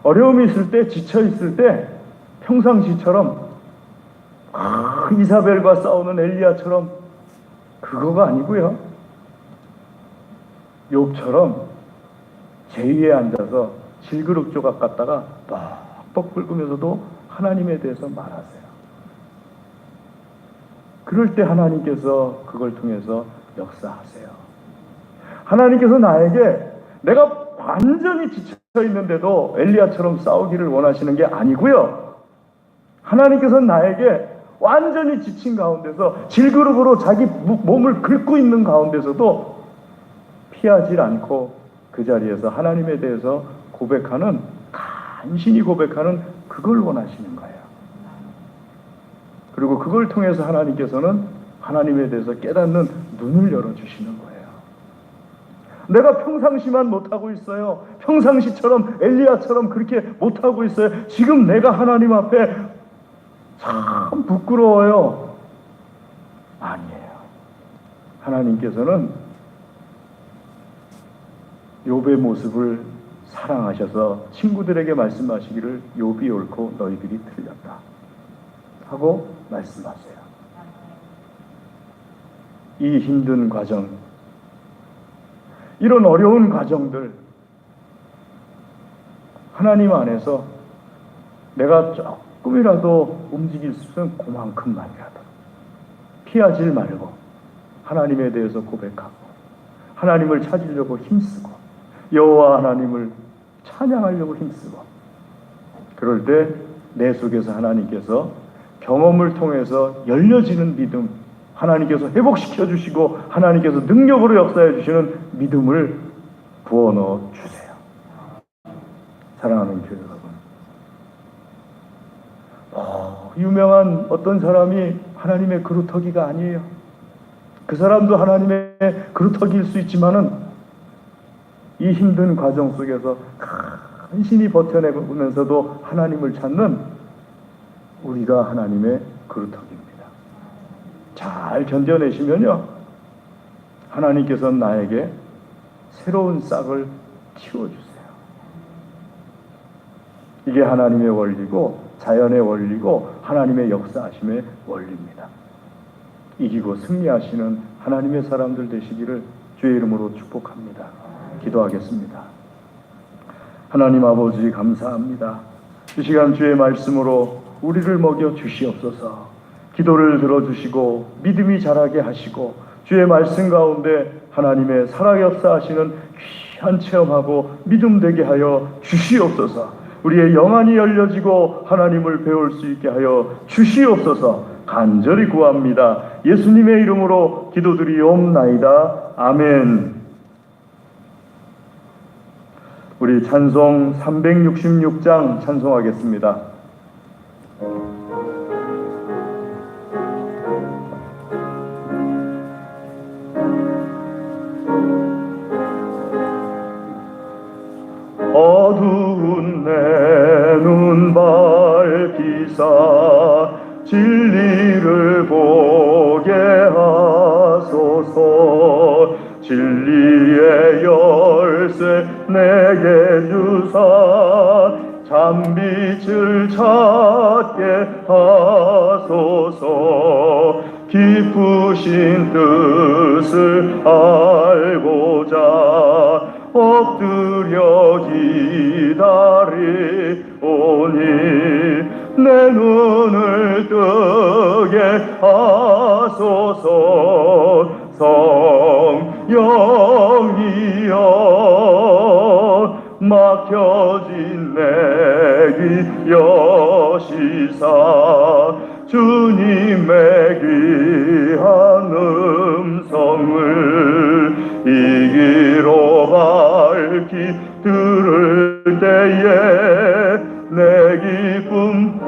어려움이 있을 때, 지쳐 있을 때 평상시처럼 이사벨과 싸우는 엘리야처럼 그거가 아니고요, 욥처럼 제위에 앉아서 질그릇 조각 갖다가 뻑뻑 긁으면서도 하나님에 대해서 말하세요. 그럴 때 하나님께서 그걸 통해서 역사하세요. 하나님께서 나에게, 내가 완전히 지쳐 있는데도 엘리야처럼 싸우기를 원하시는 게 아니고요, 하나님께서 나에게 완전히 지친 가운데서 질그릇으로 자기 몸을 긁고 있는 가운데서도 피하지 않고 그 자리에서 하나님에 대해서 고백하는, 간신히 고백하는, 그걸 원하시는 거예요. 그리고 그걸 통해서 하나님께서는 하나님에 대해서 깨닫는 눈을 열어주시는 거예요. 내가 평상시만 못하고 있어요. 평상시처럼 엘리야처럼 그렇게 못하고 있어요. 지금 내가 하나님 앞에 참 부끄러워요. 아니에요. 하나님께서는 욥의 모습을 사랑하셔서 친구들에게 말씀하시기를 욥이 옳고 너희들이 틀렸다 하고 말씀하세요. 이 힘든 과정, 이런 어려운 과정들, 하나님 안에서 내가 조금이라도 움직일 수 있는 그만큼만이라도 피하지 말고 하나님에 대해서 고백하고 하나님을 찾으려고 힘쓰고 여호와 하나님을 찬양하려고 힘쓰고, 그럴 때 내 속에서 하나님께서 경험을 통해서 열려지는 믿음, 하나님께서 회복시켜 주시고 하나님께서 능력으로 역사해 주시는 믿음을 부어넣어 주세요. 사랑하는 교회 여러분, 유명한 어떤 사람이 하나님의 그루터기가 아니에요. 그 사람도 하나님의 그루터기일 수 있지만은 이 힘든 과정 속에서 간신히 버텨내면서도 하나님을 찾는 우리가 하나님의 그루터기입니다. 잘 견뎌내시면요, 하나님께서는 나에게 새로운 싹을 틔워주세요. 이게 하나님의 원리고 자연의 원리고 하나님의 역사하심의 원리입니다. 이기고 승리하시는 하나님의 사람들 되시기를 주의 이름으로 축복합니다. 기도하겠습니다. 하나님 아버지 감사합니다. 이 시간 주의 말씀으로 우리를 먹여 주시옵소서. 기도를 들어주시고 믿음이 자라게 하시고 주의 말씀 가운데 하나님의 살아 역사하시는 귀한 체험하고 믿음 되게 하여 주시옵소서. 우리의 영안이 열려지고 하나님을 배울 수 있게 하여 주시옵소서 간절히 구합니다. 예수님의 이름으로 기도드리옵나이다. 아멘. 우리 찬송 366장 찬송하겠습니다. 어두운 내 눈 밝히사 진리를 보게 하소서. 진리의 열쇠 내게 주사 참빛을 찾게 하소서. 깊으신 뜻을 알고자 엎드려 기다리오니 내 눈을 뜨게 하소서. 성령이여 막혀진 내 귀 여시사 주님의 귀한 음성을 이 귀로 밝히 들을 때에 내 기쁨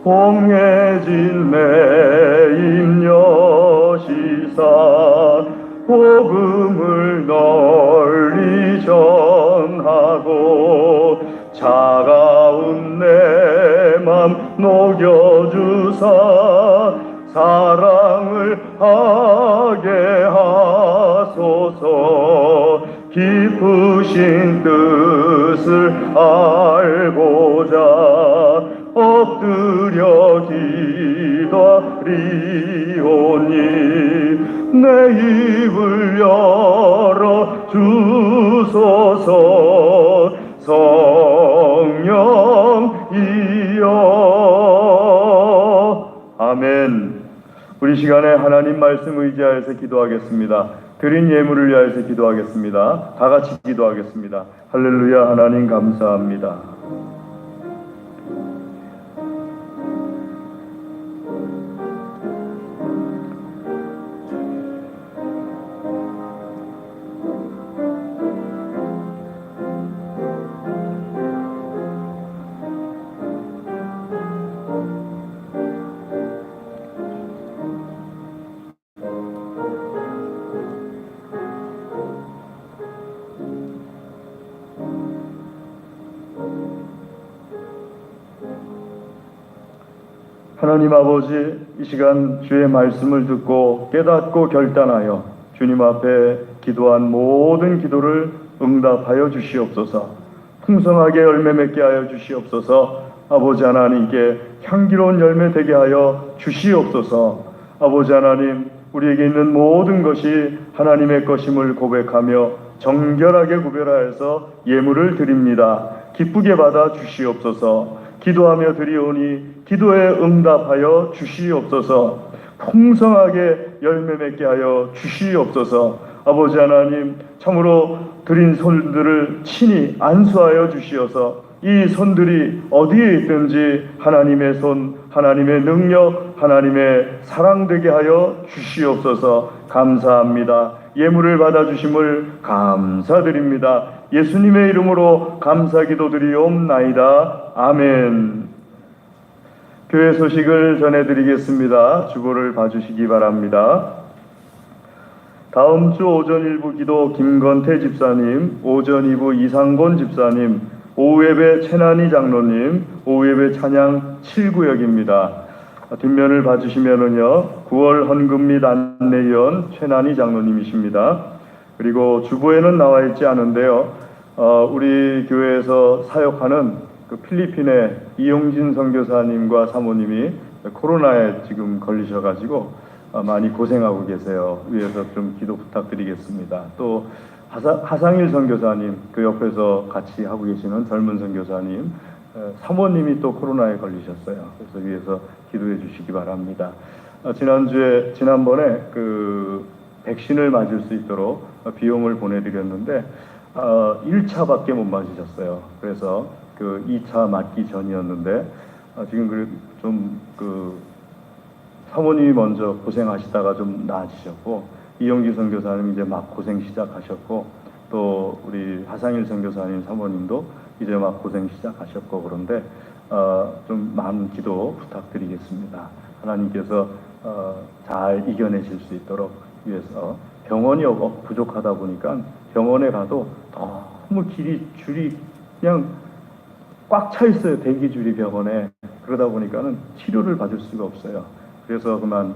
봉해진 내 입 여시사 복음을 널리 전하고 차가운 내 맘 녹여주사 사랑을 하게 하소서. 깊으신 뜻을 알고자 엎드려 기다리오니 내 입을 열어 주소서. 성령이여 아멘. 우리 시간에 하나님 말씀 의지하여서 기도하겠습니다. 드린 예물을 위하여서 기도하겠습니다. 다 같이 기도하겠습니다. 할렐루야. 하나님 감사합니다. 하나님 아버지, 이 시간 주의 말씀을 듣고 깨닫고 결단하여 주님 앞에 기도한 모든 기도를 응답하여 주시옵소서. 풍성하게 열매 맺게 하여 주시옵소서. 아버지 하나님께 향기로운 열매 되게 하여 주시옵소서. 아버지 하나님, 우리에게 있는 모든 것이 하나님의 것임을 고백하며 정결하게 구별하여서 예물을 드립니다. 기쁘게 받아 주시옵소서. 기도하며 드리오니 기도에 응답하여 주시옵소서. 풍성하게 열매 맺게 하여 주시옵소서. 아버지 하나님, 참으로 드린 손들을 친히 안수하여 주시어서 이 손들이 어디에 있든지 하나님의 손, 하나님의 능력, 하나님의 사랑 되게 하여 주시옵소서. 감사합니다. 예물을 받아주심을 감사드립니다. 예수님의 이름으로 감사기도 드리옵나이다. 아멘. 교회 소식을 전해드리겠습니다. 주보를 봐주시기 바랍니다. 다음 주 오전 1부 기도 김건태 집사님, 오전 2부 이상곤 집사님, 오후 예배 최난희 장로님, 오후 예배 찬양 7구역입니다. 뒷면을 봐주시면은요, 9월 헌금 및 안내위원 최난희 장로님이십니다. 그리고 주보에는 나와 있지 않은데요, 우리 교회에서 사역하는 그 필리핀의 이용진 선교사님과 사모님이 코로나에 지금 걸리셔가지고 많이 고생하고 계세요. 위에서 좀 기도 부탁드리겠습니다. 또 하상일 선교사님, 그 옆에서 같이 하고 계시는 젊은 선교사님, 사모님이 또 코로나에 걸리셨어요. 그래서 위에서 기도해 주시기 바랍니다. 지난번에 그 백신을 맞을 수 있도록 비용을 보내드렸는데 1차밖에 못 맞으셨어요. 그래서 그 2차 맞기 전이었는데 지금 그 사모님이 먼저 고생하시다가 좀 나아지셨고, 이용기 선교사님 이제 막 고생 시작하셨고, 또 우리 하상일 선교사님 사모님도 이제 막 고생 시작하셨고, 그런데 좀 많은 기도 부탁드리겠습니다. 하나님께서 잘 이겨내실 수 있도록 위해서, 병원이 부족하다 보니까 병원에 가도 너무 줄이 그냥 꽉 차 있어요. 대기줄이 병원에. 그러다 보니까는 치료를 받을 수가 없어요. 그래서 그냥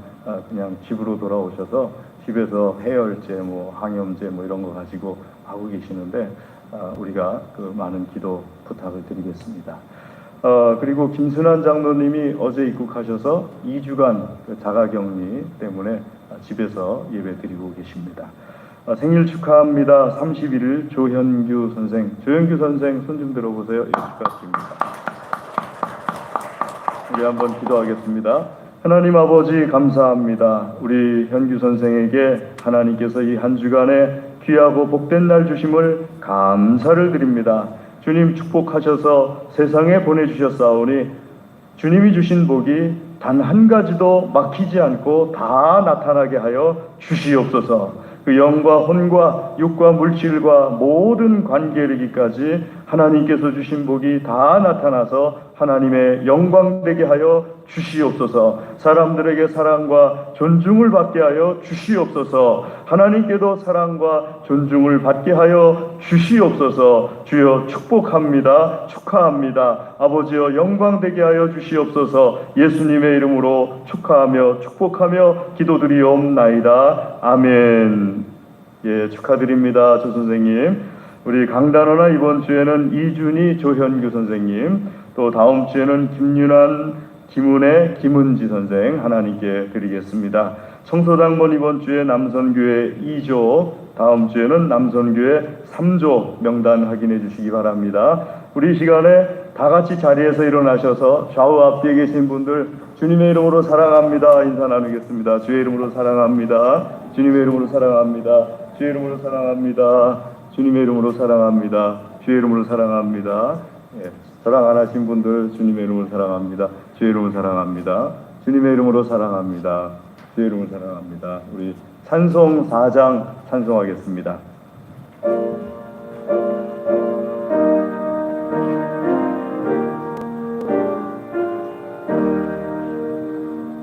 집으로 돌아오셔서 집에서 해열제, 항염제 이런 거 가지고 하고 계시는데, 우리가 그 많은 기도 부탁을 드리겠습니다. 그리고 김순환 장로님이 어제 입국하셔서 2주간 자가격리 때문에 집에서 예배 드리고 계십니다. 생일 축하합니다. 31일 조현규 선생. 조현규 선생 손 좀 들어보세요. 예, 축하드립니다. 우리 한번 기도하겠습니다. 하나님 아버지 감사합니다. 우리 현규 선생에게 하나님께서 이 한 주간에 귀하고 복된 날 주심을 감사를 드립니다. 주님 축복하셔서 세상에 보내주셨사오니 주님이 주신 복이 단 한 가지도 막히지 않고 다 나타나게 하여 주시옵소서. 그 영과 혼과 육과 물질과 모든 관계에 이르기까지 하나님께서 주신 복이 다 나타나서 하나님의 영광되게 하여 주시옵소서. 사람들에게 사랑과 존중을 받게 하여 주시옵소서. 하나님께도 사랑과 존중을 받게 하여 주시옵소서. 주여 축복합니다. 축하합니다. 아버지여 영광되게 하여 주시옵소서. 예수님의 이름으로 축하하며 축복하며 기도드리옵나이다. 아멘. 예, 축하드립니다. 조 선생님. 우리 강단원화 이번 주에는 이준희 조현규 선생님, 또 다음 주에는 김윤환, 김은혜, 김은지 선생 하나님께 드리겠습니다. 청소당번 이번 주에 남선교회 2조, 다음 주에는 남선교회 3조 명단 확인해 주시기 바랍니다. 우리 시간에 다 같이 자리에서 일어나셔서 좌우 앞뒤에 계신 분들 주님의 이름으로 사랑합니다 인사 나누겠습니다. 주의 이름으로 사랑합니다. 주님의 이름으로 사랑합니다. 주의 이름으로 사랑합니다. 주님의 이름으로 사랑합니다. 주의 이름으로 사랑합니다. 예, 사랑 안 하신 분들 주님의 이름으로 사랑합니다. 주의 이름으로 사랑합니다. 주님의 이름으로 사랑합니다. 주의 이름으로 사랑합니다. 우리 찬송 4장 찬송하겠습니다.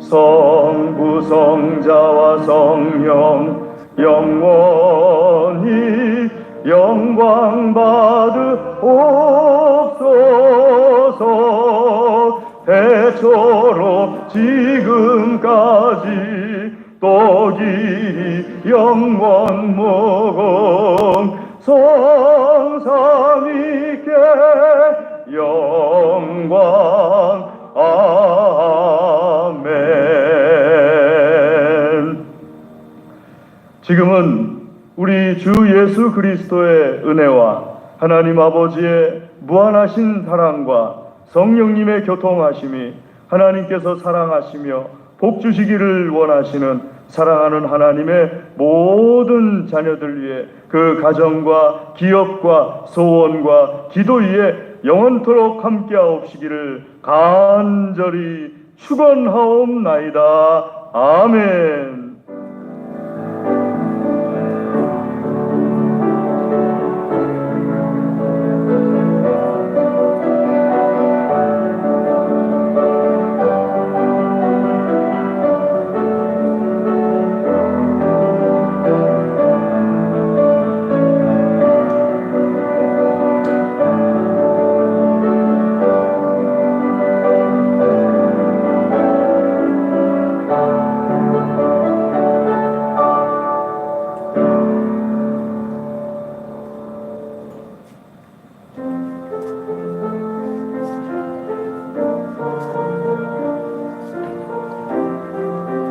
성부 성자와 성령 영원히 영광 받으옵소서. 대초로 지금까지 또 길이 영원 무궁 성삼위께 영광 아멘. 지금은 우리 주 예수 그리스도의 은혜와 하나님 아버지의 무한하신 사랑과 성령님의 교통하심이, 하나님께서 사랑하시며 복 주시기를 원하시는 사랑하는 하나님의 모든 자녀들 위해 그 가정과 기업과 소원과 기도 위에 영원토록 함께하옵시기를 간절히 축원하옵나이다. 아멘.